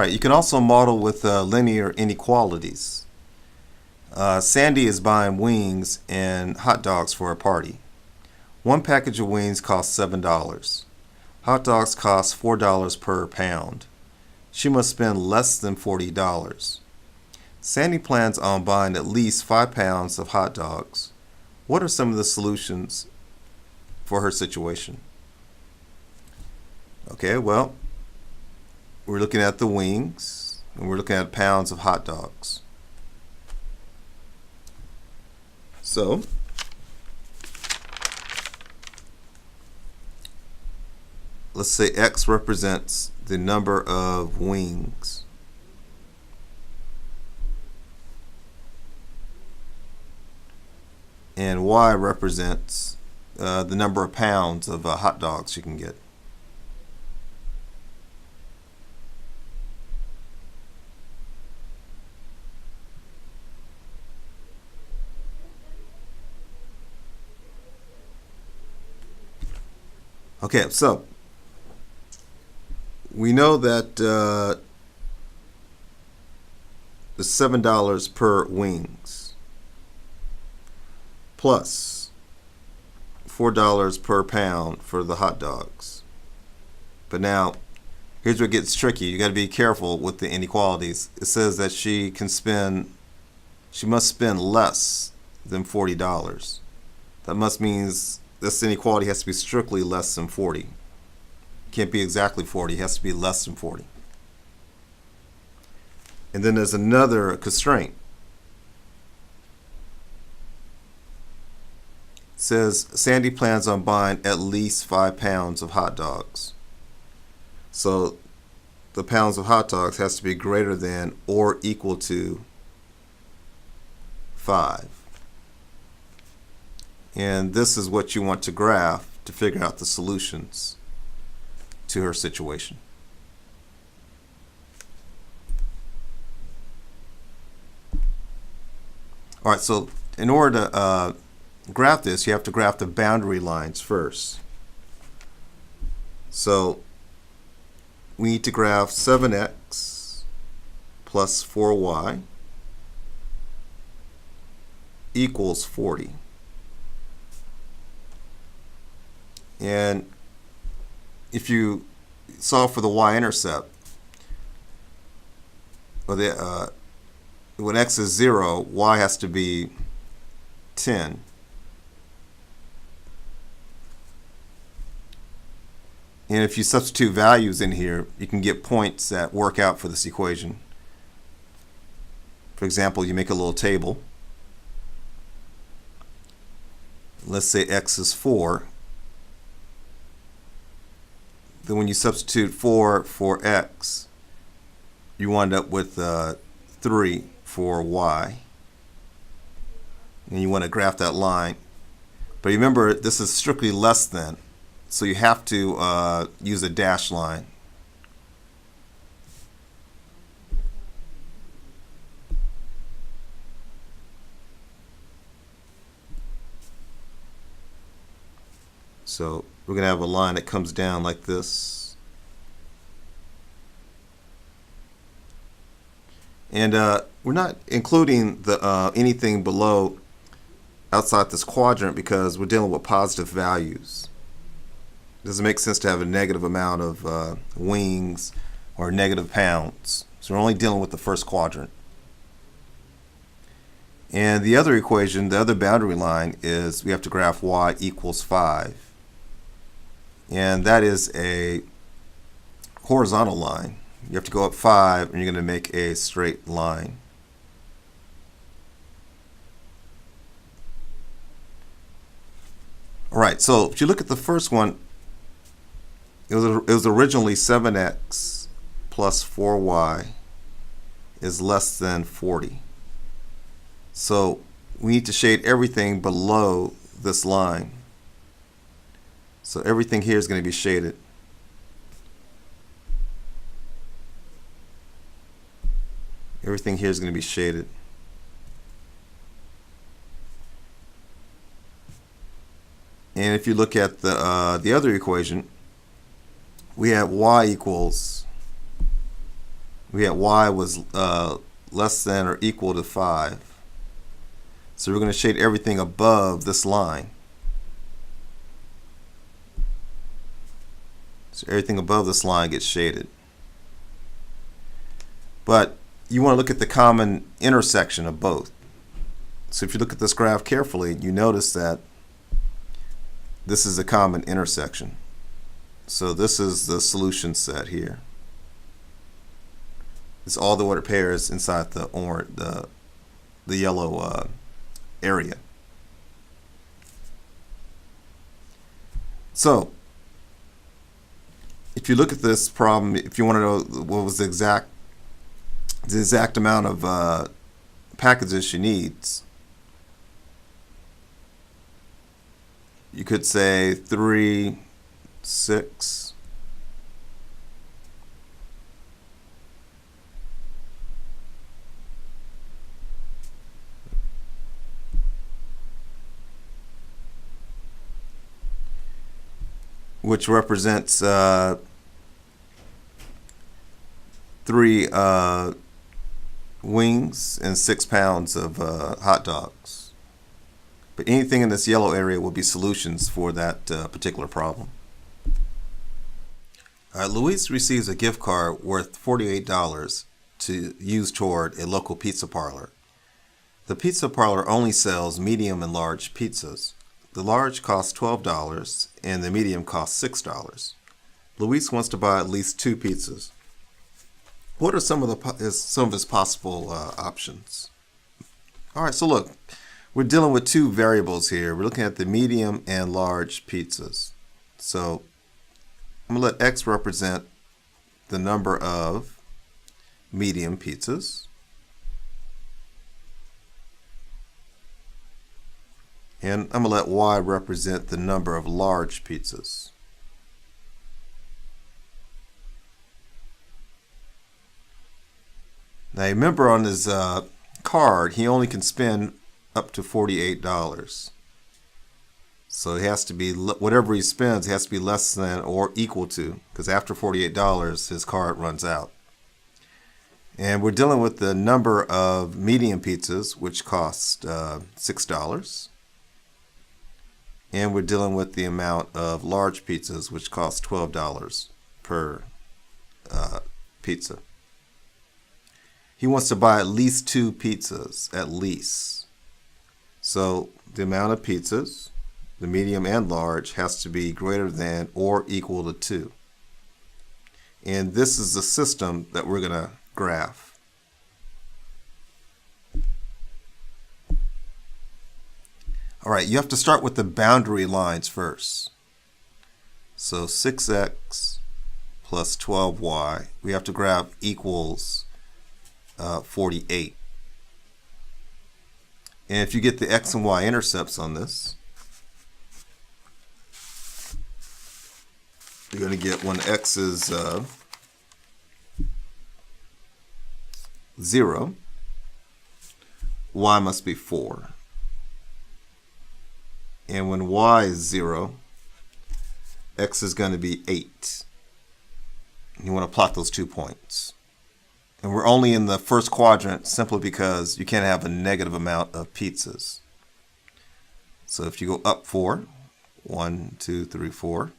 right, you can also model with linear inequalities. Sandy is buying wings and hot dogs for a party. One package of wings costs $7. Hot dogs cost $4 per pound. She must spend less than $40. Sandy plans on buying at least 5 pounds of hot dogs. What are some of the solutions for her situation? Okay, well, we're looking at the wings and we're looking at pounds of hot dogs. So, let's say X represents the number of wings. And Y represents the number of pounds of hot dogs you can get. Okay, so we know that the $7 per wings plus $4 per pound for the hot dogs. But now, here's where it gets tricky. You got to be careful with the inequalities. It says that she must spend less than $40. That must means this inequality has to be strictly less than 40. It can't be exactly 40. It has to be less than 40. And then there's another constraint. It says Sandy plans on buying at least 5 pounds of hot dogs. So the pounds of hot dogs has to be greater than or equal to 5. And this is what you want to graph to figure out the solutions to her situation. All right, so in order to graph this, you have to graph the boundary lines first. So we need to graph 7x plus 4y equals 40. And if you solve for the y-intercept, or when x is 0, y has to be 10. And if you substitute values in here, you can get points that work out for this equation. For example, you make a little table. Let's say x is 4. Then when you substitute 4 for x, you wind up with 3 for y. And you want to graph that line. But remember, this is strictly less than, so you have to use a dash line. So we're going to have a line that comes down like this. And we're not including the anything below outside this quadrant because we're dealing with positive values. It doesn't make sense to have a negative amount of wings or negative pounds. So we're only dealing with the first quadrant. And the other equation, the other boundary line, is we have to graph y equals 5. And that is a horizontal line. You have to go up 5 and you're going to make a straight line. All right, so if you look at the first one, it was originally 7x plus 4y is less than 40. So we need to shade everything below this line. So everything here is going to be shaded. Everything here is going to be shaded. And if you look at the other equation, we have y equals We had y was less than or equal to 5. So we're going to shade everything above this line. So everything above this line gets shaded. But you want to look at the common intersection of both. So if you look at this graph carefully, you notice that this is a common intersection. So this is the solution set here. It's all the ordered pairs inside the yellow area. So if you look at this problem, if you want to know what was the exact amount of packages she needs, you could say 3, 6, which represents 3 wings and 6 pounds of hot dogs. But anything in this yellow area will be solutions for that particular problem. Luis receives a gift card worth $48 to use toward a local pizza parlor. The pizza parlor only sells medium and large pizzas. The large costs $12 and the medium costs $6. Luis wants to buy at least 2 pizzas. What are some of his possible options? All right, so look, we're dealing with 2 variables here. We're looking at the medium and large pizzas. So I'm going to let X represent the number of medium pizzas. And I'm going to let Y represent the number of large pizzas. Now remember, on his card, he only can spend up to $48. So it has to be, whatever he spends, it has to be less than or equal to, because after $48, his card runs out. And we're dealing with the number of medium pizzas, which cost $6. And we're dealing with the amount of large pizzas, which cost $12 per pizza. He wants to buy at least 2 pizzas, at least. So the amount of pizzas, the medium and large, has to be greater than or equal to 2. And this is the system that we're going to graph. All right, you have to start with the boundary lines first. So 6x plus 12y, we have to graph equals 48. And if you get the x and y intercepts on this, you're going to get, when x is 0, y must be 4. And when y is 0, x is going to be 8. You want to plot those 2 points. And we're only in the first quadrant simply because you can't have a negative amount of pizzas. So if you go up 4, 1, 2, 3, 4,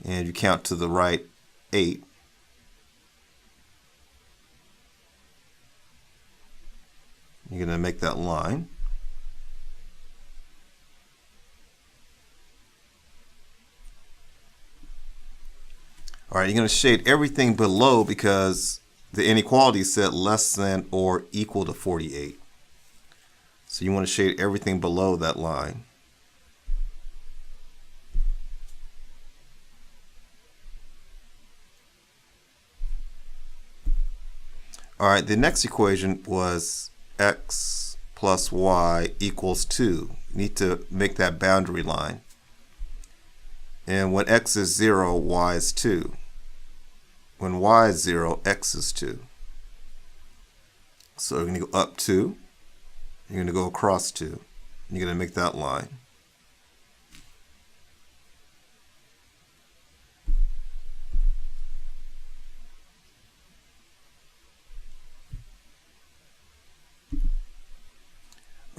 and you count to the right 8, you're going to make that line. All right, you're going to shade everything below because the inequality said less than or equal to 48. So you want to shade everything below that line. All right, the next equation was x plus y equals 2. You need to make that boundary line. And when x is 0, y is 2. When y is 0, x is 2. So you're going to go up 2. You're going to go across 2. You're going to make that line.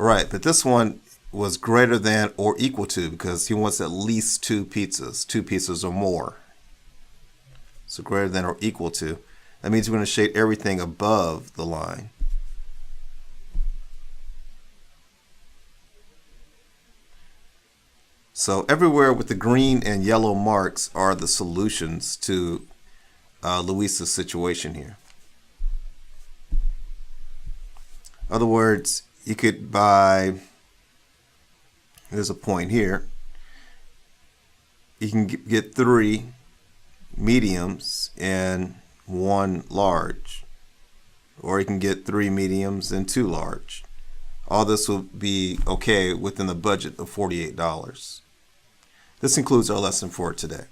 All right, but this one was greater than or equal to because he wants at least two pizzas or more. So greater than or equal to. That means we're going to shade everything above the line. So everywhere with the green and yellow marks are the solutions to Luisa's situation here. In other words, you could buy, there's a point here, you can get 3 mediums and 1 large, or you can get 3 mediums and 2 large. All this will be okay within the budget of $48. This concludes our lesson for today.